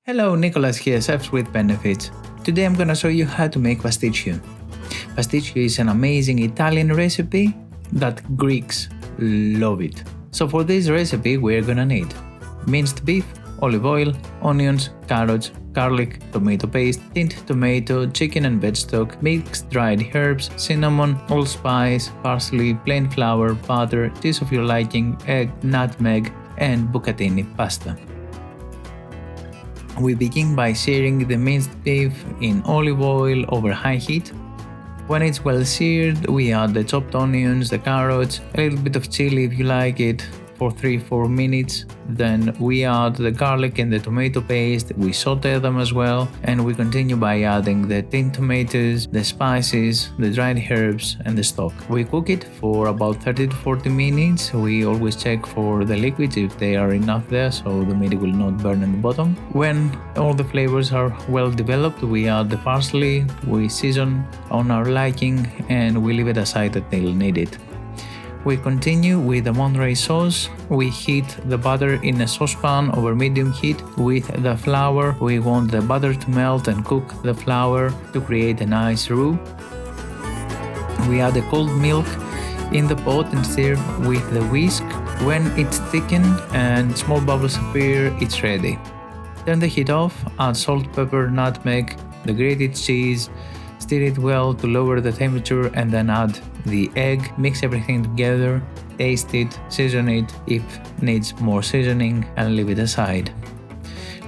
Hello, Nicholas here, Chefs with Benefits. Today I'm gonna show you how to make pasticcio. Pasticcio is an amazing Italian recipe that Greeks love it. So for this recipe we're gonna need minced beef, olive oil, onions, carrots, garlic, tomato paste, tinned tomato, chicken and veg stock, mixed dried herbs, cinnamon, allspice, parsley, plain flour, butter, cheese of your liking, egg, nutmeg, and Bucatini Pasta. We begin by searing the minced beef in olive oil over high heat. When it's well seared, we add the chopped onions, the carrots, a little bit of chili if you like it, for 3-4 minutes. Then we add the garlic and the tomato paste, we saute them as well, and we continue by adding the tinned tomatoes, the spices, the dried herbs and the stock. We cook it for about 30 to 40 minutes. We always check for the liquids if they are enough there so the meat will not burn in the bottom. When all the flavors are well developed, we add the parsley, we season on our liking, and we leave it aside until needed. We continue with the Monray sauce. We heat the butter in a saucepan over medium heat with the flour. We want the butter to melt and cook the flour to create a nice roux. We add the cold milk in the pot and stir with the whisk. When it's thickened and small bubbles appear, it's ready. Turn the heat off, add salt, pepper, nutmeg, the grated cheese, stir it well to lower the temperature and then add the egg, mix everything together, taste it, season it if needs more seasoning, and leave it aside.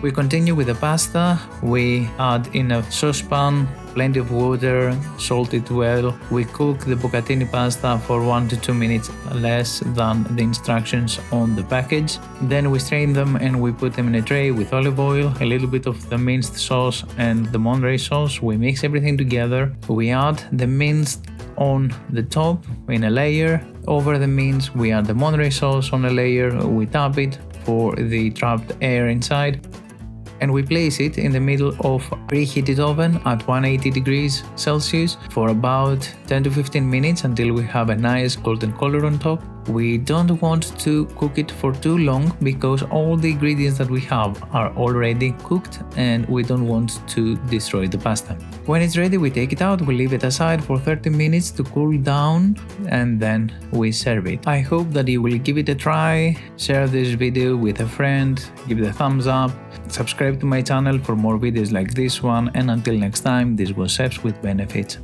We continue with the pasta. We add in a saucepan plenty of water, salt it well. We cook the Bucatini pasta for 1 to 2 minutes less than the instructions on the package. Then we strain them and we put them in a tray with olive oil, a little bit of the minced sauce and the Monray sauce. We mix everything together. We add the minced on the top in a layer. Over the mince we add the Monray sauce on a layer. We tap it for the trapped air inside, and we place it in the middle of a preheated oven at 180 degrees Celsius for about 10 to 15 minutes until we have a nice golden color on top. We don't want to cook it for too long because all the ingredients that we have are already cooked and we don't want to destroy the pasta. When it's ready, we take it out, we leave it aside for 30 minutes to cool down, and then we serve it. I hope that you will give it a try, share this video with a friend, give it a thumbs up, subscribe to my channel for more videos like this one, and until next time, this was Chefs with Benefits.